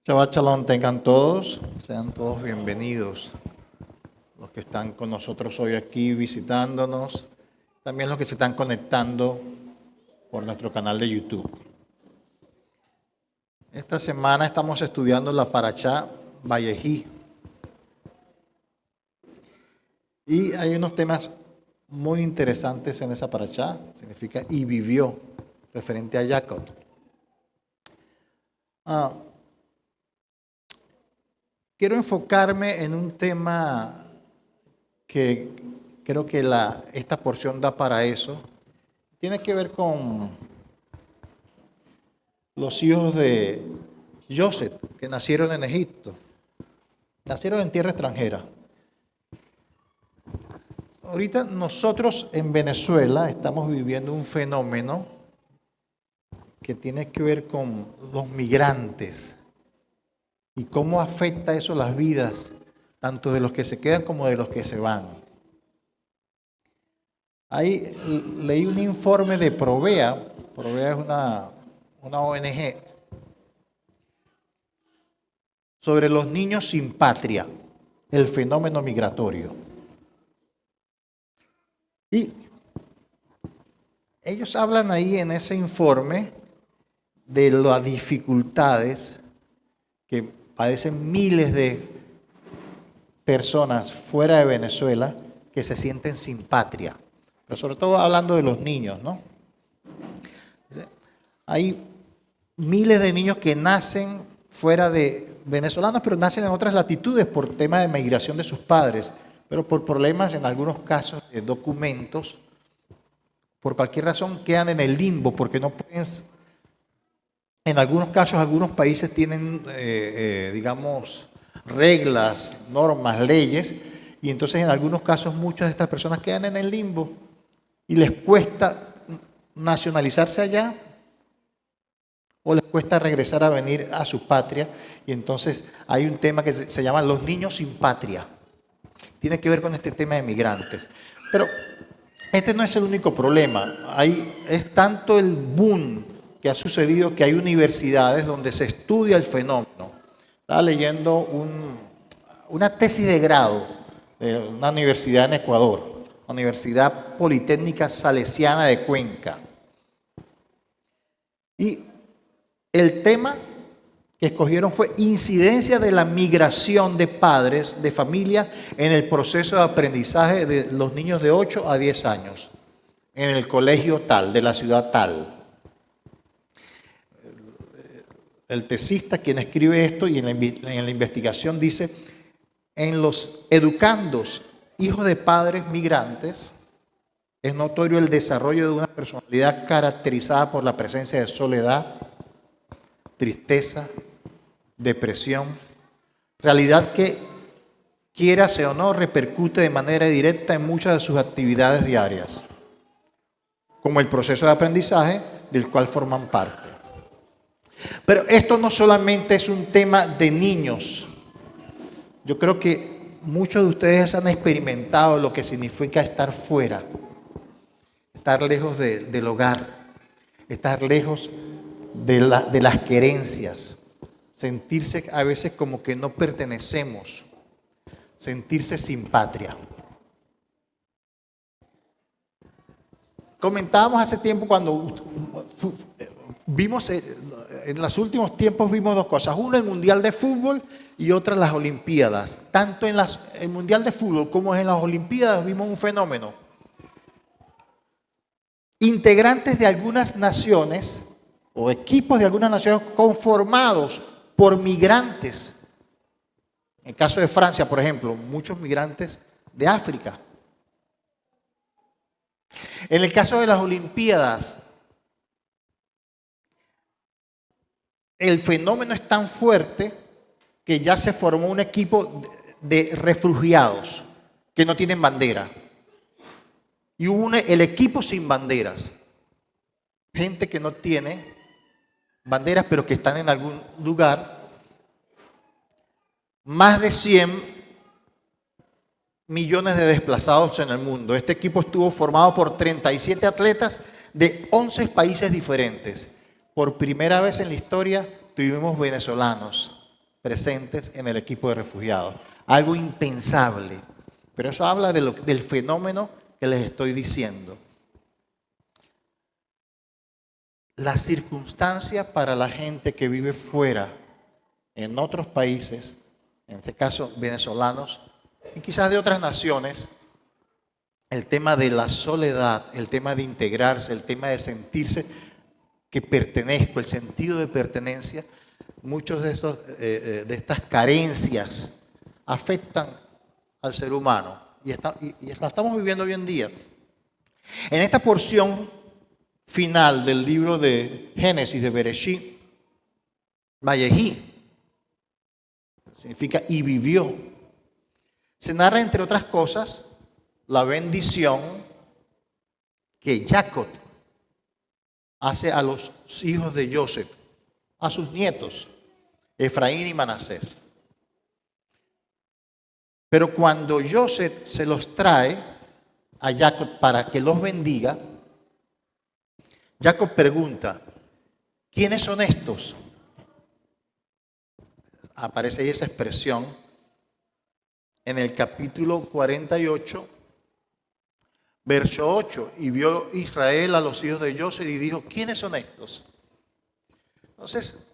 Shabbat Shalom tengan todos, sean todos bienvenidos. Los que están con nosotros hoy aquí visitándonos, también los que se están conectando por nuestro canal de YouTube. Esta semana estamos estudiando la Parashá Vayehi. Y hay unos temas muy interesantes en esa Parashá, significa y vivió, referente a Jacob. Quiero enfocarme en un tema que creo que esta porción da para eso. Tiene que ver con los hijos de Joseph, que nacieron en Egipto. Nacieron en tierra extranjera. Ahorita nosotros en Venezuela estamos viviendo un fenómeno que tiene que ver con los migrantes. Y cómo afecta eso las vidas, tanto de los que se quedan como de los que se van. Ahí leí un informe de Provea. Provea es una ONG sobre los niños sin patria, el fenómeno migratorio. Y ellos hablan ahí en ese informe de las dificultades que padecen miles de personas fuera de Venezuela que se sienten sin patria. Pero sobre todo hablando de los niños, ¿no? Hay miles de niños que nacen fuera de venezolanos, pero nacen en otras latitudes por tema de migración de sus padres, pero por problemas en algunos casos de documentos, por cualquier razón quedan en el limbo porque no pueden. En algunos casos, algunos países tienen, digamos, reglas, normas, leyes, y entonces en algunos casos muchas de estas personas quedan en el limbo y les cuesta nacionalizarse allá o les cuesta regresar a venir a su patria, y entonces hay un tema que se llama los niños sin patria. Tiene que ver con este tema de migrantes. Pero este no es el único problema. Es tanto el boom que ha sucedido que hay universidades donde se estudia el fenómeno. Estaba leyendo una tesis de grado de una universidad en Ecuador, la Universidad Politécnica Salesiana de Cuenca. Y el tema que escogieron fue incidencia de la migración de padres de familia en el proceso de aprendizaje de los niños de 8 a 10 años en el colegio tal, de la ciudad tal. El tesista, quien escribe esto y en la investigación dice, en los educandos, hijos de padres migrantes, es notorio el desarrollo de una personalidad caracterizada por la presencia de soledad, tristeza, depresión, realidad que, quiérase o no, repercute de manera directa en muchas de sus actividades diarias, como el proceso de aprendizaje del cual forman parte. Pero esto no solamente es un tema de niños. Yo creo que muchos de ustedes han experimentado lo que significa estar fuera, estar lejos del hogar, estar lejos de las querencias, sentirse a veces como que no pertenecemos, sentirse sin patria. Comentábamos hace tiempo cuando vimos, en los últimos tiempos vimos dos cosas. Una, el Mundial de Fútbol, y otra, las Olimpiadas. Tanto en el Mundial de Fútbol como en las Olimpiadas vimos un fenómeno. Integrantes de algunas naciones o equipos de algunas naciones conformados por migrantes. En el caso de Francia, por ejemplo, muchos migrantes de África. En el caso de las Olimpiadas, el fenómeno es tan fuerte que ya se formó un equipo de refugiados que no tienen bandera. Y hubo el equipo sin banderas. Gente que no tiene banderas, pero que están en algún lugar. Más de 100 millones de desplazados en el mundo. Este equipo estuvo formado por 37 atletas de 11 países diferentes. Por primera vez en la historia tuvimos venezolanos presentes en el equipo de refugiados. Algo impensable. Pero eso habla del fenómeno que les estoy diciendo. La circunstancia para la gente que vive fuera, en otros países, en este caso venezolanos, y quizás de otras naciones, el tema de la soledad, el tema de integrarse, el tema de sentirse que pertenezco, el sentido de pertenencia, muchos de estas carencias afectan al ser humano y la estamos viviendo hoy en día. En esta porción final del libro de Génesis, de Bereshit, Vayehi, significa y vivió. Se narra, entre otras cosas, la bendición que Jacob hace a los hijos de Joseph, a sus nietos, Efraín y Manasés. Pero cuando Joseph se los trae a Jacob para que los bendiga, Jacob pregunta, ¿quiénes son estos? Aparece ahí esa expresión en el capítulo 48, verso 8. Y vio Israel a los hijos de Joseph y dijo, ¿quiénes son estos? Entonces,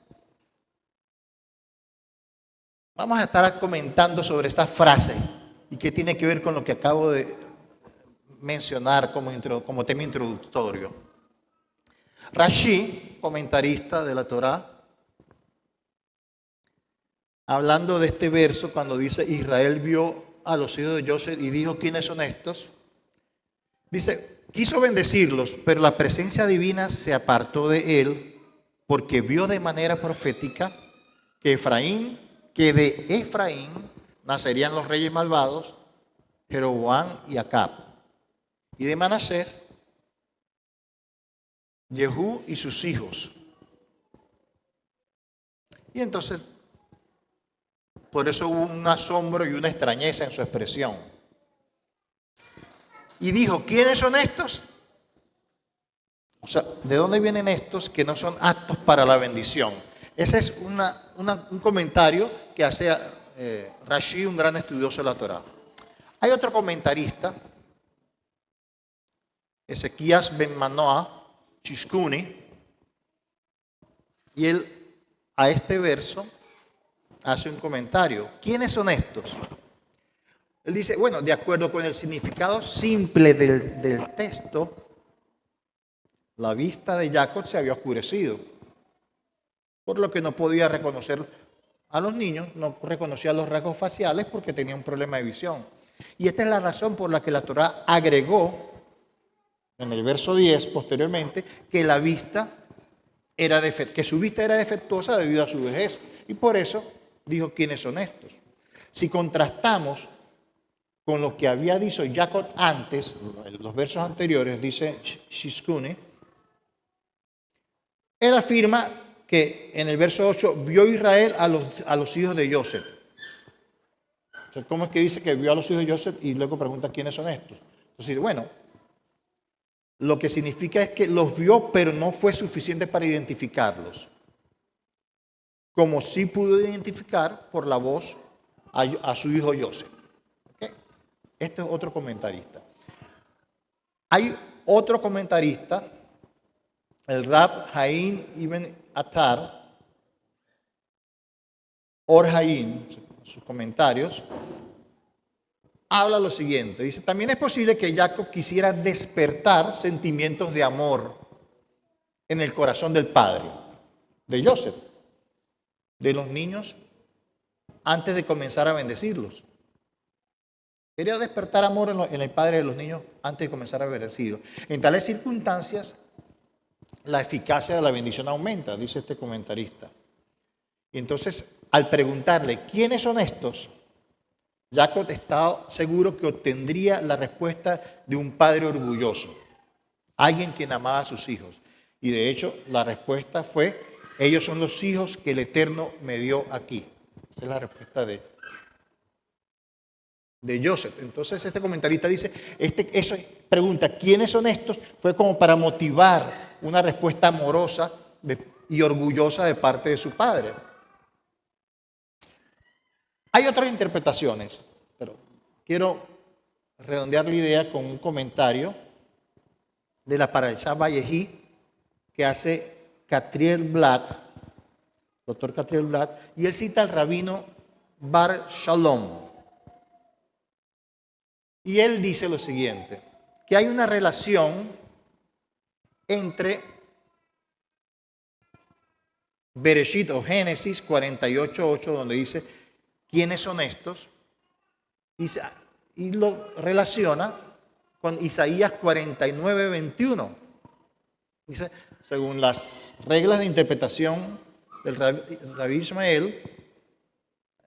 vamos a estar comentando sobre esta frase y qué tiene que ver con lo que acabo de mencionar como tema introductorio. Rashi, comentarista de la Torá, hablando de este verso, cuando dice Israel vio a los hijos de Joseph y dijo, ¿quiénes son estos? Dice, quiso bendecirlos, pero la presencia divina se apartó de él porque vio de manera profética que de Efraín nacerían los reyes malvados, Jeroboam y Acab, y de Manasés, Jehú y sus hijos. Y entonces, por eso hubo un asombro y una extrañeza en su expresión. Y dijo, ¿quiénes son estos? O sea, ¿de dónde vienen estos que no son aptos para la bendición? Ese es un comentario que hace Rashi, un gran estudioso de la Torá. Hay otro comentarista, Ezequías ben Manoah Chishkuni, y él a este verso hace un comentario. ¿Quiénes son estos? Él dice, bueno, de acuerdo con el significado simple del texto, la vista de Jacob se había oscurecido, por lo que no podía reconocer a los niños, no reconocía los rasgos faciales porque tenía un problema de visión. Y esta es la razón por la que la Torá agregó en el verso 10 posteriormente que que su vista era defectuosa debido a su vejez. Y por eso dijo, ¿quiénes son estos? Si contrastamos con lo que había dicho Jacob antes, los versos anteriores, dice Shishkuni, él afirma que en el verso 8 vio Israel a los hijos de Joseph. Entonces, ¿cómo es que dice que vio a los hijos de Joseph y luego pregunta quiénes son estos? Entonces, bueno, lo que significa es que los vio, pero no fue suficiente para identificarlos. Como sí pudo identificar por la voz a su hijo Joseph. ¿Okay? Este es otro comentarista. Hay otro comentarista, el Rab Haim ibn Attar, Or Haim, en sus comentarios, habla lo siguiente. Dice, también es posible que Jacob quisiera despertar sentimientos de amor en el corazón del padre, de Joseph, de los niños, antes de comenzar a bendecirlos. Quería despertar amor en el padre de los niños antes de comenzar a bendecirlos. En tales circunstancias, la eficacia de la bendición aumenta, dice este comentarista. Y entonces, al preguntarle, ¿quiénes son estos? Jacob estaba seguro que obtendría la respuesta de un padre orgulloso, alguien quien amaba a sus hijos. Y de hecho, la respuesta fue, ellos son los hijos que el Eterno me dio aquí. Esa es la respuesta de Joseph. Entonces, este comentarista dice, eso pregunta, ¿quiénes son estos? Fue como para motivar una respuesta amorosa y orgullosa de parte de su padre. Hay otras interpretaciones, pero quiero redondear la idea con un comentario de la Parashá Vayehi que hace Catriel Blatt, doctor Catriel Blatt, y él cita al rabino Bar Shalom. Y él dice lo siguiente, que hay una relación entre Bereshit o Génesis 48:8, donde dice quiénes son estos, y lo relaciona con Isaías 49:21. Dice, según las reglas de interpretación del Rabí Ismael,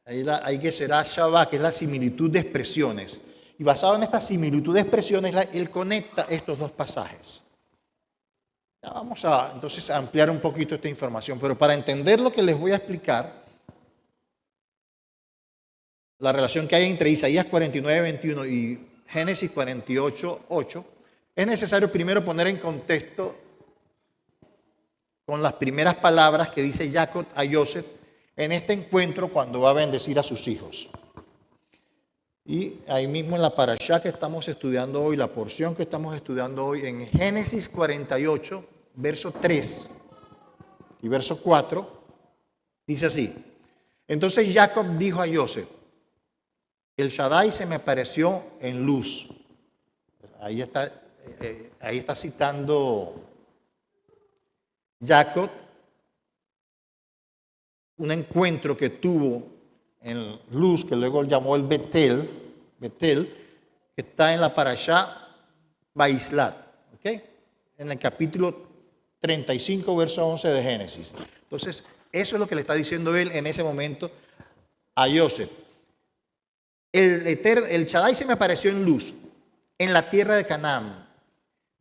hay que será Shabbat, que es la similitud de expresiones. Y basado en esta similitud de expresiones, él conecta estos dos pasajes. Ya vamos a entonces a ampliar un poquito esta información, pero para entender lo que les voy a explicar, la relación que hay entre Isaías 49:21 y Génesis 48:8, es necesario primero poner en contexto con las primeras palabras que dice Jacob a Joseph en este encuentro cuando va a bendecir a sus hijos. Y ahí mismo en la parashá que estamos estudiando hoy, la porción que estamos estudiando hoy, en Génesis 48, verso 3 y verso 4, dice así. Entonces Jacob dijo a Joseph, el Shaddai se me apareció en luz. Ahí está citando Jacob un encuentro que tuvo en luz, que luego llamó el Betel, que está en la parashá Vaislat, ¿ok? En el capítulo 35, verso 11 de Génesis. Entonces, eso es lo que le está diciendo él en ese momento a Joseph. El Shaddai se me apareció en luz, en la tierra de Canaán.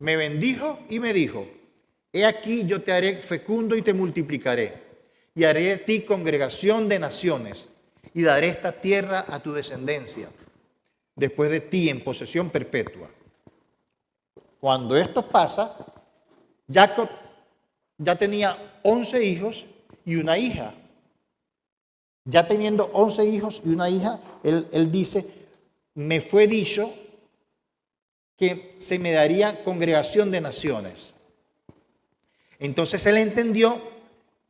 Me bendijo y me dijo, he aquí yo te haré fecundo y te multiplicaré, y haré de ti congregación de naciones, y daré esta tierra a tu descendencia, después de ti en posesión perpetua. Cuando esto pasa, Jacob ya tenía 11 hijos y una hija. Ya teniendo 11 hijos y una hija, él dice, me fue dicho que se me daría congregación de naciones. Entonces él entendió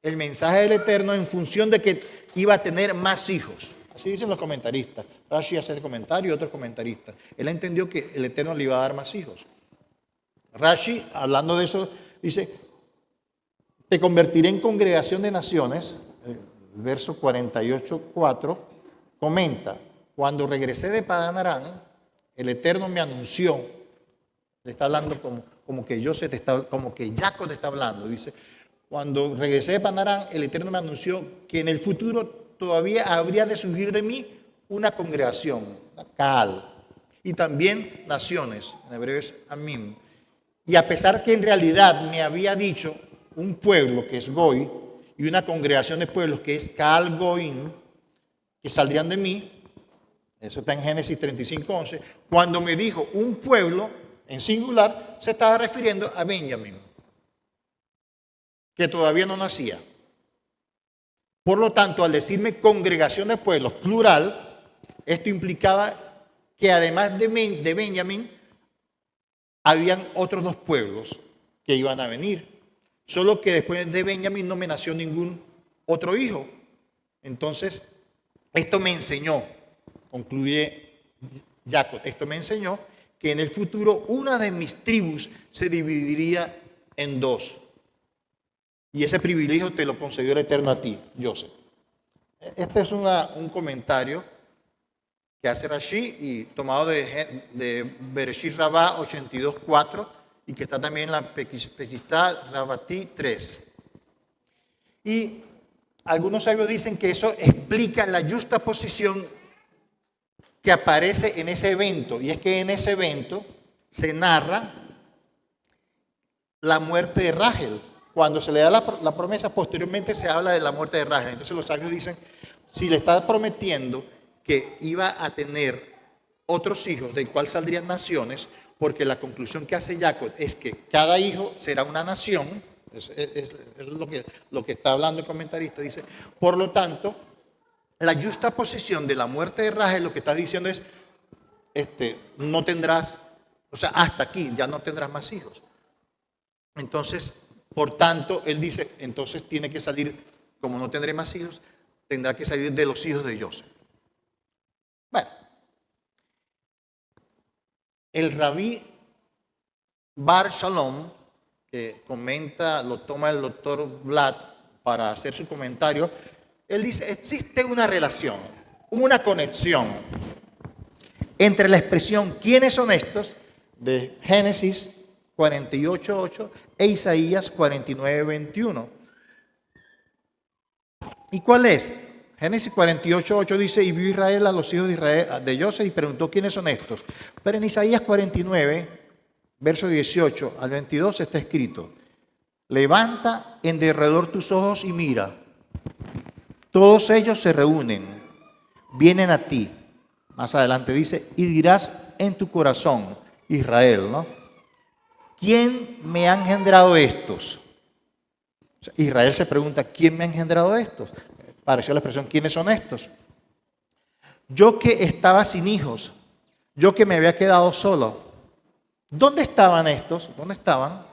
el mensaje del Eterno en función de que iba a tener más hijos. Así dicen los comentaristas. Rashi hace el comentario y otros comentaristas. Él entendió que el Eterno le iba a dar más hijos. Rashi, hablando de eso, dice, te convertiré en congregación de naciones. Verso 48:4, comenta, cuando regresé de Padán Aram, el Eterno me anunció, le está hablando como que Jacob te está hablando, dice, cuando regresé de Padán Aram, el Eterno me anunció que en el futuro todavía habría de surgir de mí una congregación, una Kaal, y también naciones, en hebreo es Amim. Y a pesar que en realidad me había dicho un pueblo que es Goy, y una congregación de pueblos que es Kaal Goim, que saldrían de mí, eso está en Génesis 35:11, cuando me dijo un pueblo en singular, se estaba refiriendo a Benjamín, que todavía no nacía. Por lo tanto, al decirme congregación de pueblos, plural, esto implicaba que además de Benjamín, habían otros dos pueblos que iban a venir. Solo que después de Benjamín no me nació ningún otro hijo. Entonces, esto me enseñó, concluye Jacob, esto me enseñó que en el futuro una de mis tribus se dividiría en dos. Y ese privilegio te lo concedió el Eterno a ti, Joseph. Este es un comentario que hace Rashi y tomado de Bereshit Rabbah 82:4 y que está también en la Pesistá Rabatí 3. Y algunos sabios dicen que eso explica la justa posición que aparece en ese evento. Y es que en ese evento se narra la muerte de Rachel. Cuando se le da la promesa, posteriormente se habla de la muerte de Rachel. Entonces los sabios dicen, si le está prometiendo que iba a tener otros hijos, del cual saldrían naciones, porque la conclusión que hace Jacob es que cada hijo será una nación, es lo que está hablando el comentarista, dice, por lo tanto, la yuxtaposición de la muerte de Rachel lo que está diciendo es, no tendrás, o sea, hasta aquí, ya no tendrás más hijos. Entonces, por tanto, él dice, entonces tiene que salir, como no tendré más hijos, tendrá que salir de los hijos de Joseph. Bueno, el rabí Bar Shalom, que comenta, lo toma el doctor Vlad para hacer su comentario, él dice, existe una relación, una conexión entre la expresión ¿quiénes son estos? De Génesis 48:8 e Isaías 49:21. ¿Y cuál es? Génesis 48:8 dice, y vio Israel a los hijos de Israel, de Joseph, y preguntó quiénes son estos. Pero en Isaías 49, verso 18 al 22 está escrito, levanta en derredor tus ojos y mira, todos ellos se reúnen, vienen a ti. Más adelante dice, y dirás en tu corazón, Israel, ¿no? ¿Quién me ha engendrado estos? O sea, Israel se pregunta, ¿quién me ha engendrado estos? Pareció la expresión, ¿quiénes son estos? Yo que estaba sin hijos, yo que me había quedado solo. ¿Dónde estaban estos? ¿Dónde estaban?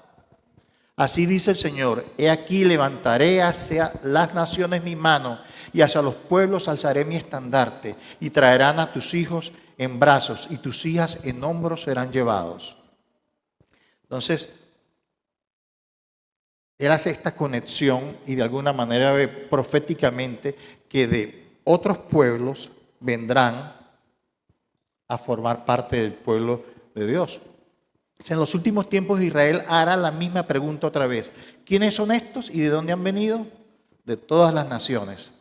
Así dice el Señor, he aquí levantaré hacia las naciones mi mano y hacia los pueblos alzaré mi estandarte y traerán a tus hijos en brazos y tus hijas en hombros serán llevados. Entonces, él hace esta conexión y de alguna manera ve proféticamente que de otros pueblos vendrán a formar parte del pueblo de Dios. En los últimos tiempos Israel hará la misma pregunta otra vez. ¿Quiénes son estos y de dónde han venido? De todas las naciones.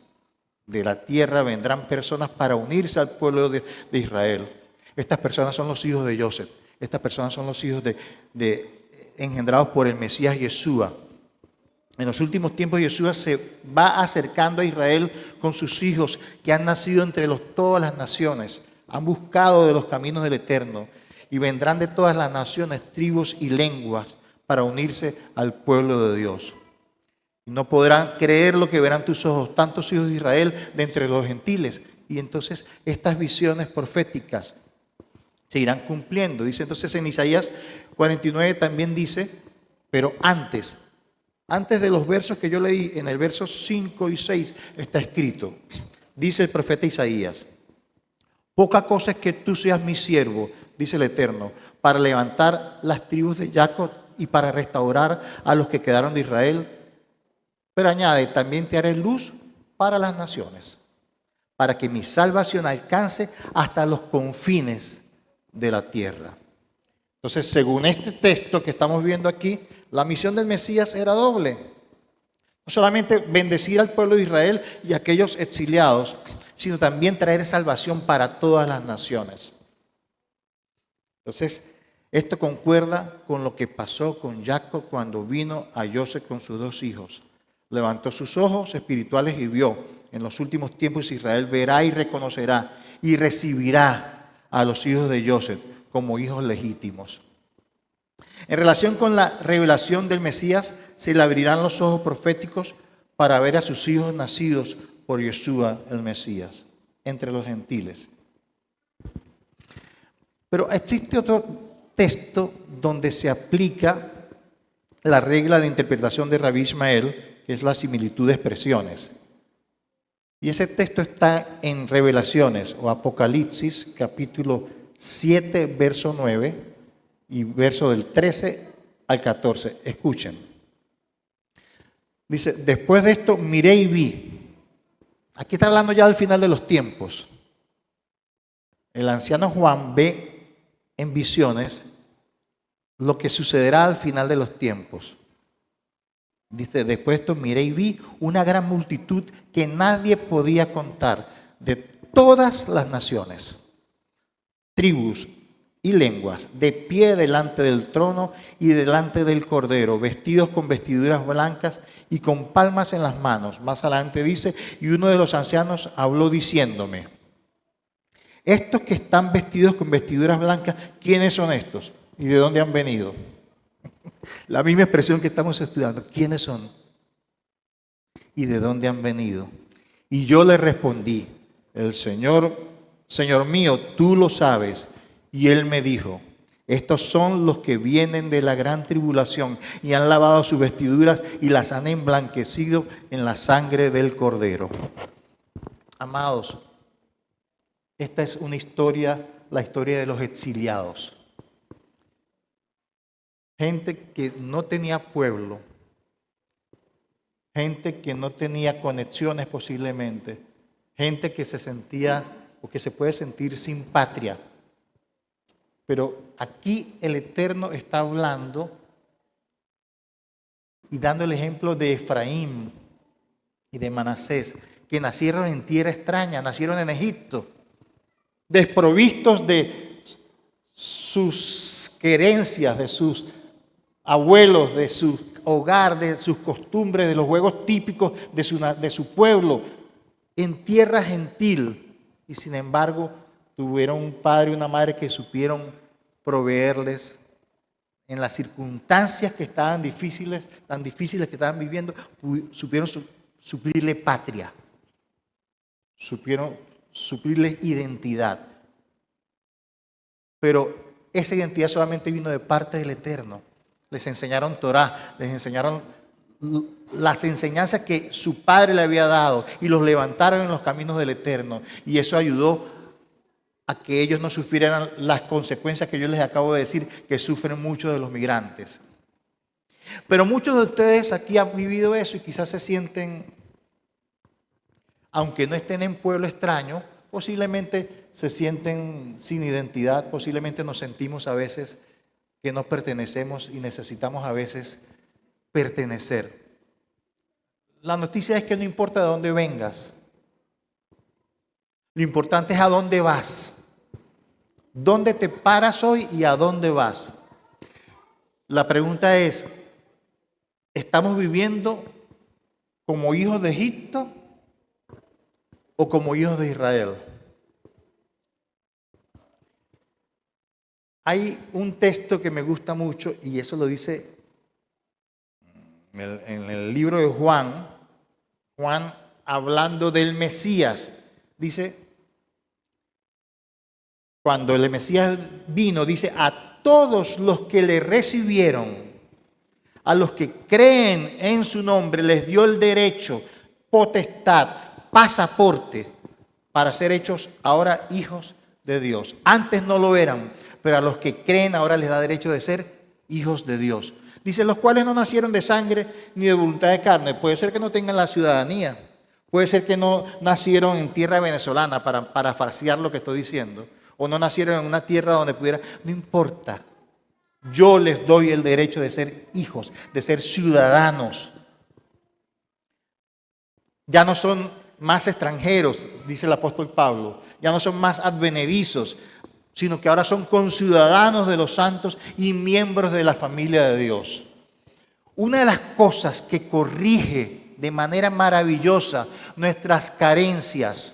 De la tierra vendrán personas para unirse al pueblo de Israel. Estas personas son los hijos de Joseph. Estas personas son los hijos engendrados por el Mesías Yeshua. En los últimos tiempos Yeshua se va acercando a Israel con sus hijos que han nacido entre todas las naciones. Han buscado de los caminos del Eterno. Y vendrán de todas las naciones, tribus y lenguas para unirse al pueblo de Dios. Y no podrán creer lo que verán tus ojos, tantos hijos de Israel de entre los gentiles. Y entonces estas visiones proféticas se irán cumpliendo. Dice entonces en Isaías 49 también dice, pero antes de los versos que yo leí, en el verso 5 y 6 está escrito, dice el profeta Isaías, poca cosa es que tú seas mi siervo, dice el Eterno, para levantar las tribus de Jacob y para restaurar a los que quedaron de Israel. Pero añade, también te haré luz para las naciones, para que mi salvación alcance hasta los confines de la tierra. Entonces, según este texto que estamos viendo aquí, la misión del Mesías era doble. No solamente bendecir al pueblo de Israel y a aquellos exiliados, sino también traer salvación para todas las naciones. Entonces, esto concuerda con lo que pasó con Jacob cuando vino a Joseph con sus dos hijos. Levantó sus ojos espirituales y vio. En los últimos tiempos Israel verá y reconocerá y recibirá a los hijos de Joseph como hijos legítimos. En relación con la revelación del Mesías, se le abrirán los ojos proféticos para ver a sus hijos nacidos por Yeshua el Mesías, entre los gentiles. Pero existe otro texto donde se aplica la regla de interpretación de Rabí Ismael, que es la similitud de expresiones. Y ese texto está en Revelaciones o Apocalipsis, capítulo 7, verso 9 y verso del 13 al 14. Escuchen. Dice, después de esto miré y vi. Aquí está hablando ya del final de los tiempos. El anciano Juan ve en visiones lo que sucederá al final de los tiempos. Dice, después de esto miré y vi una gran multitud que nadie podía contar, de todas las naciones, tribus y lenguas, de pie delante del trono y delante del Cordero, vestidos con vestiduras blancas y con palmas en las manos. Más adelante dice, y uno de los ancianos habló diciéndome, estos que están vestidos con vestiduras blancas, ¿quiénes son estos? ¿Y de dónde han venido? La misma expresión que estamos estudiando. ¿Quiénes son? ¿Y de dónde han venido? Y yo le respondí, El Señor, Señor mío, tú lo sabes. Y él me dijo, estos son los que vienen de la gran tribulación y han lavado sus vestiduras y las han emblanquecido en la sangre del Cordero. Amados, esta es una historia, la historia de los exiliados. Gente que no tenía pueblo, gente que no tenía conexiones posiblemente, gente que se sentía o que se puede sentir sin patria. Pero aquí el Eterno está hablando y dando el ejemplo de Efraín y de Manasés, que nacieron en tierra extraña, nacieron en Egipto, desprovistos de sus querencias, de sus abuelos, de su hogar, de sus costumbres, de los juegos típicos de su pueblo, en tierra gentil. Y sin embargo, tuvieron un padre y una madre que supieron proveerles en las circunstancias que estaban difíciles, tan difíciles que estaban viviendo, supieron suplirle patria, supieron suplirles identidad. Pero esa identidad solamente vino de parte del Eterno. Les enseñaron Torá, les enseñaron las enseñanzas que su padre le había dado y los levantaron en los caminos del Eterno. Y eso ayudó a que ellos no sufrieran las consecuencias que yo les acabo de decir, que sufren muchos de los migrantes. Pero muchos de ustedes aquí han vivido eso y quizás se sienten, aunque no estén en pueblo extraño, posiblemente se sienten sin identidad, posiblemente nos sentimos a veces que no pertenecemos y necesitamos a veces pertenecer. La noticia es que no importa de dónde vengas, lo importante es a dónde vas. ¿Dónde te paras hoy y a dónde vas? La pregunta es, ¿estamos viviendo como hijos de Egipto o como hijos de Israel? Hay un texto que me gusta mucho y eso lo dice en el libro de Juan. Juan, hablando del Mesías, dice, cuando el Mesías vino, dice, a todos los que le recibieron, a los que creen en su nombre, les dio el derecho, potestad, pasaporte, para ser hechos ahora hijos de Dios. Antes no lo eran, pero a los que creen ahora les da derecho de ser hijos de Dios. Dice, los cuales no nacieron de sangre ni de voluntad de carne. Puede ser que no tengan la ciudadanía. Puede ser que no nacieron en tierra venezolana, para parafrasear lo que estoy diciendo. O no nacieron en una tierra donde pudiera. No importa. Yo les doy el derecho de ser hijos, de ser ciudadanos. Ya no son más extranjeros, dice el apóstol Pablo. Ya no son más advenedizos, sino que ahora son conciudadanos de los santos y miembros de la familia de Dios. Una de las cosas que corrige de manera maravillosa nuestras carencias,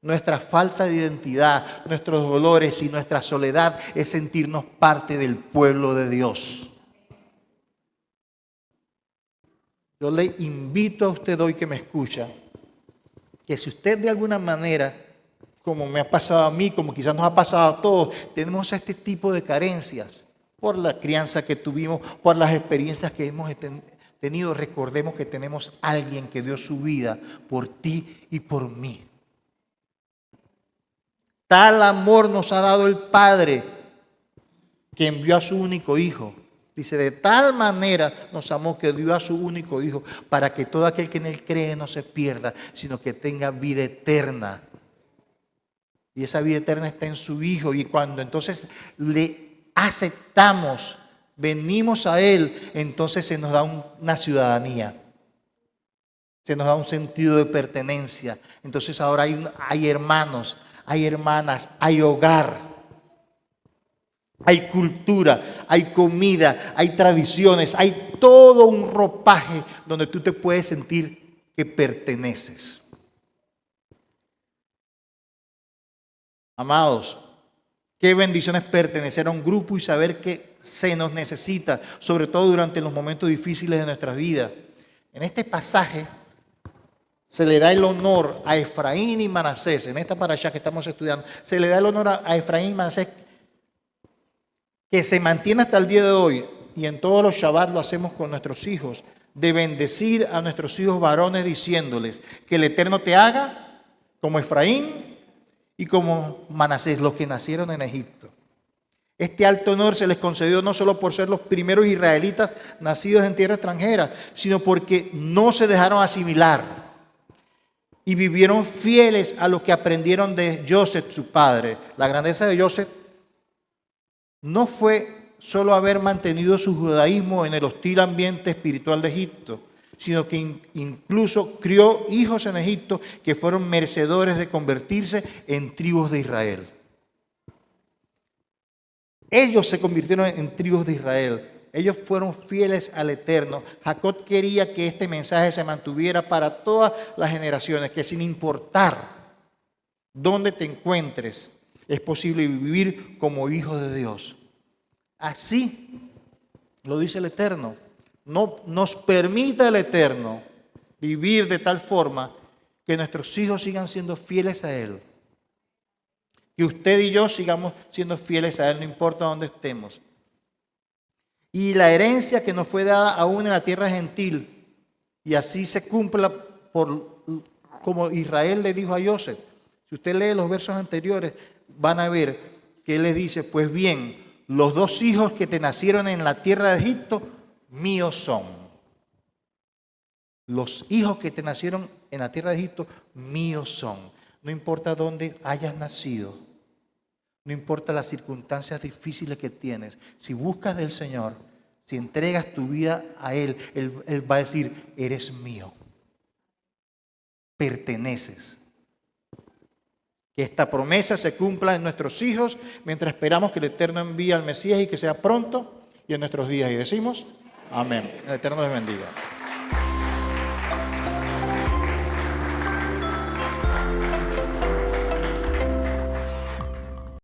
nuestra falta de identidad, nuestros dolores y nuestra soledad es sentirnos parte del pueblo de Dios. Yo le invito a usted hoy que me escucha, que si usted de alguna manera, como me ha pasado a mí, como quizás nos ha pasado a todos, tenemos este tipo de carencias por la crianza que tuvimos, por las experiencias que hemos tenido, recordemos que tenemos alguien que dio su vida por ti y por mí. Tal amor nos ha dado el Padre que envió a su único Hijo. Dice, de tal manera nos amó que dio a su único Hijo para que todo aquel que en Él cree no se pierda, sino que tenga vida eterna. Y esa vida eterna está en su Hijo. Y cuando entonces le aceptamos, venimos a Él, entonces se nos da una ciudadanía. Se nos da un sentido de pertenencia. Entonces ahora hay hermanos, hay hermanas, hay hogar, hay cultura, hay comida, hay tradiciones, hay todo un ropaje donde tú te puedes sentir que perteneces. Amados, qué bendición es pertenecer a un grupo y saber que se nos necesita, sobre todo durante los momentos difíciles de nuestras vidas. En este pasaje se le da el honor a Efraín y Manasés, en esta parashá que estamos estudiando, se le da el honor a Efraín y Manasés, que se mantiene hasta el día de hoy, y en todos los Shabbat lo hacemos con nuestros hijos, de bendecir a nuestros hijos varones diciéndoles que el Eterno te haga como Efraín y como Manasés, los que nacieron en Egipto. Este alto honor se les concedió no solo por ser los primeros israelitas nacidos en tierra extranjera, sino porque no se dejaron asimilar y vivieron fieles a lo que aprendieron de Joseph, su padre. La grandeza de Joseph no fue solo haber mantenido su judaísmo en el hostil ambiente espiritual de Egipto, sino que incluso crió hijos en Egipto que fueron merecedores de convertirse en tribus de Israel. Ellos se convirtieron en tribus de Israel. Ellos fueron fieles al Eterno. Jacob quería que este mensaje se mantuviera para todas las generaciones, que sin importar dónde te encuentres, es posible vivir como hijos de Dios. Así lo dice el Eterno. No nos permita el Eterno vivir de tal forma que nuestros hijos sigan siendo fieles a Él. Que usted y yo sigamos siendo fieles a Él, no importa dónde estemos. Y la herencia que nos fue dada aún en la tierra gentil, y así se cumpla como Israel le dijo a Joseph. Si usted lee los versos anteriores, van a ver que Él le dice, pues bien, los 2 hijos que te nacieron en la tierra de Egipto, míos son. Los hijos que te nacieron en la tierra de Egipto, míos son. No importa dónde hayas nacido, no importa las circunstancias difíciles que tienes, si buscas del Señor, si entregas tu vida a Él, Él va a decir, eres mío, perteneces. Que esta promesa se cumpla en nuestros hijos mientras esperamos que el Eterno envíe al Mesías y que sea pronto y en nuestros días. Y decimos, amén. El Eterno les bendiga.